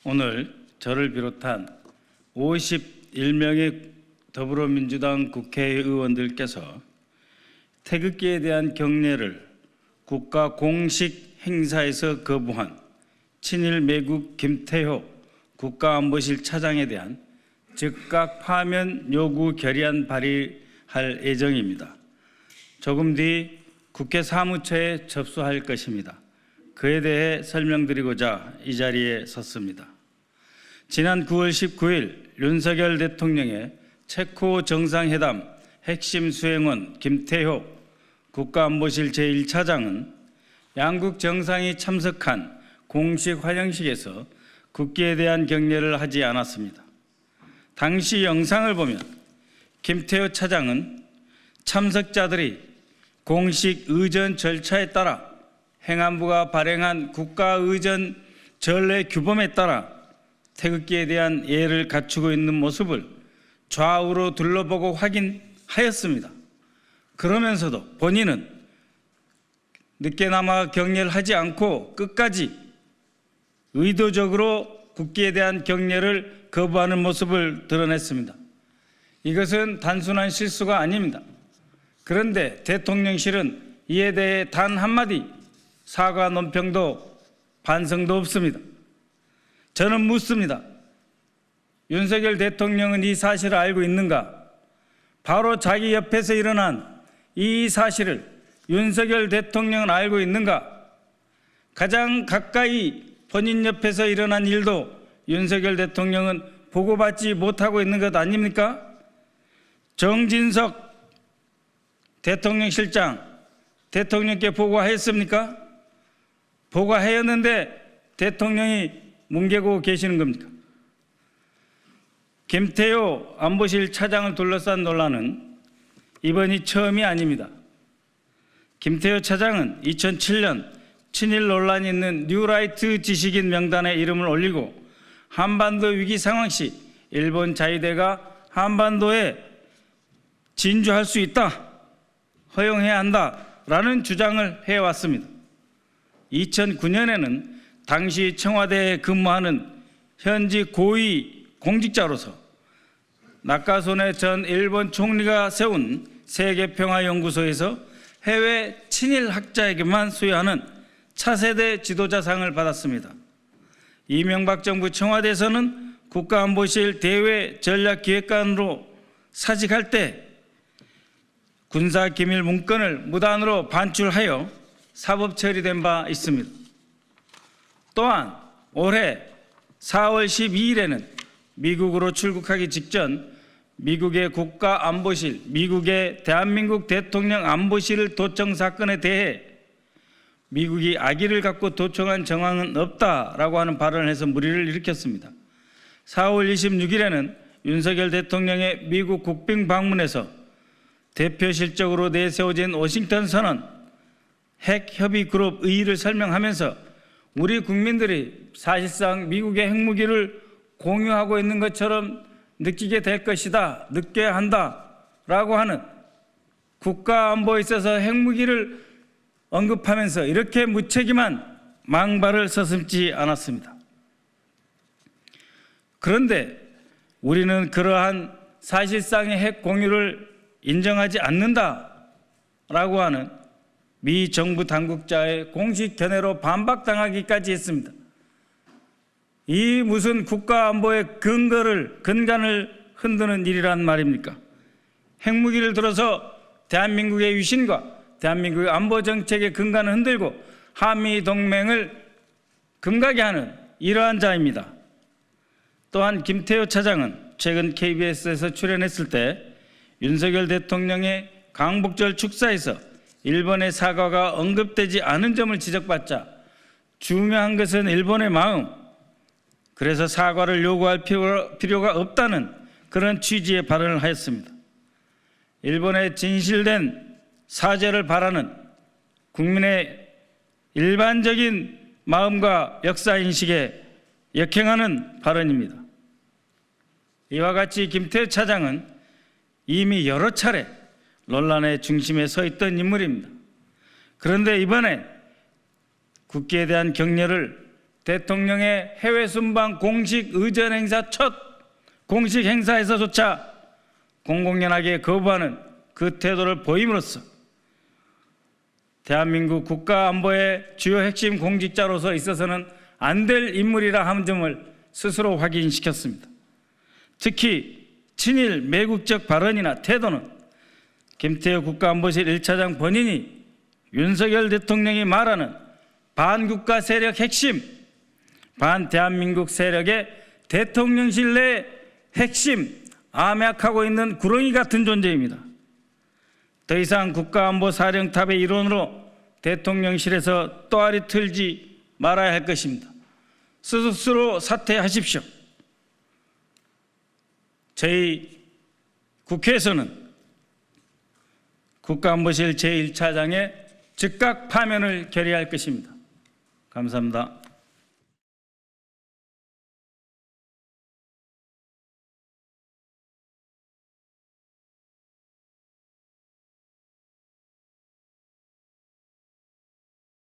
오늘 저를 비롯한 51명의 더불어민주당 국회의원들께서 태극기에 대한 경례를 국가 공식 행사에서 거부한 친일 매국 김태효 국가안보실 차장에 대한 즉각 파면 요구 결의안 발의할 예정입니다. 조금 뒤 국회 사무처에 접수할 것입니다. 그에 대해 설명드리고자 이 자리에 섰습니다. 지난 9월 19일 윤석열 대통령의 체코 정상회담 핵심 수행원 김태효 국가안보실 제1차장은 양국 정상이 참석한 공식 환영식에서 국기에 대한 경례를 하지 않았습니다. 당시 영상을 보면 김태효 차장은 참석자들이 공식 의전 절차에 따라 행안부가 발행한 국가의전 전례 규범에 따라 태극기에 대한 예를 갖추고 있는 모습을 좌우로 둘러보고 확인하였습니다. 그러면서도 본인은 늦게나마 경례를 하지 않고 끝까지 의도적으로 국기에 대한 경례를 거부하는 모습을 드러냈습니다. 이것은 단순한 실수가 아닙니다. 그런데 대통령실은 이에 대해 단 한마디 사과 논평도 반성도 없습니다. 저는 묻습니다. 윤석열 대통령은 이 사실을 알고 있는가? 바로 자기 옆에서 일어난 이 사실을 윤석열 대통령은 알고 있는가? 가장 가까이 본인 옆에서 일어난 일도 윤석열 대통령은 보고받지 못하고 있는 것 아닙니까? 정진석 대통령실장 대통령께 보고하였습니까? 보고하였는데 대통령이 뭉개고 계시는 겁니까? 김태효 안보실 차장을 둘러싼 논란은 이번이 처음이 아닙니다. 김태효 차장은 2007년 친일 논란이 있는 뉴라이트 지식인 명단에 이름을 올리고 한반도 위기 상황 시 일본 자위대가 한반도에 진주할 수 있다, 허용해야 한다라는 주장을 해왔습니다. 2009년에는 당시 청와대에 근무하는 현지 고위 공직자로서 나카소네 전 일본 총리가 세운 세계평화연구소에서 해외 친일 학자에게만 수여하는 차세대 지도자상을 받았습니다. 이명박 정부 청와대에서는 국가안보실 대외전략기획관으로 사직할 때 군사기밀 문건을 무단으로 반출하여 사법 처리된 바 있습니다. 또한 올해 4월 12일에는 미국으로 출국하기 직전 미국의 국가안보실, 미국의 대한민국 대통령 안보실을 도청 사건에 대해 미국이 악의를 갖고 도청한 정황은 없다라고 하는 발언을 해서 물의를 일으켰습니다. 4월 26일에는 윤석열 대통령의 미국 국빈 방문에서 대표실적으로 내세워진 워싱턴 선언, 핵협의그룹 의의를 설명하면서 우리 국민들이 사실상 미국의 핵무기를 공유하고 있는 것처럼 느끼게 될 것이다, 느껴야 한다라고 하는 국가안보에 있어서 핵무기를 언급하면서 이렇게 무책임한 망발을 서슴지 않았습니다. 그런데 우리는 그러한 사실상의 핵 공유를 인정하지 않는다라고 하는 미 정부 당국자의 공식 견해로 반박당하기까지 했습니다. 이 무슨 국가안보의 근간을 흔드는 일이란 말입니까? 핵무기를 들어서 대한민국의 위신과 대한민국의 안보정책의 근간을 흔들고 한미동맹을 금가게 하는 이러한 자입니다. 또한 김태효 차장은 최근 KBS에서 출연했을 때 윤석열 대통령의 광복절 축사에서 일본의 사과가 언급되지 않은 점을 지적받자 중요한 것은 일본의 마음, 그래서 사과를 요구할 필요가 없다는 그런 취지의 발언을 하였습니다. 일본의 진실된 사죄를 바라는 국민의 일반적인 마음과 역사인식에 역행하는 발언입니다. 이와 같이 김태효 차장은 이미 여러 차례 논란의 중심에 서 있던 인물입니다. 그런데 이번에 국기에 대한 경례를 대통령의 해외 순방 공식 의전 행사 첫 공식 행사에서조차 공공연하게 거부하는 그 태도를 보임으로써 대한민국 국가안보의 주요 핵심 공직자로서 있어서는 안 될 인물이라 하는 점을 스스로 확인시켰습니다. 특히 친일 매국적 발언이나 태도는 김태효 국가안보실 1차장 본인이 윤석열 대통령이 말하는 반국가 세력 핵심, 반대한민국 세력의 대통령실 내 핵심, 암약하고 있는 구렁이 같은 존재입니다. 더 이상 국가안보사령탑의 일원으로 대통령실에서 또아리 틀지 말아야 할 것입니다. 스스로 사퇴하십시오. 저희 국회에서는 국가안보실 제1차장의 즉각 파면을 결의할 것입니다. 감사합니다.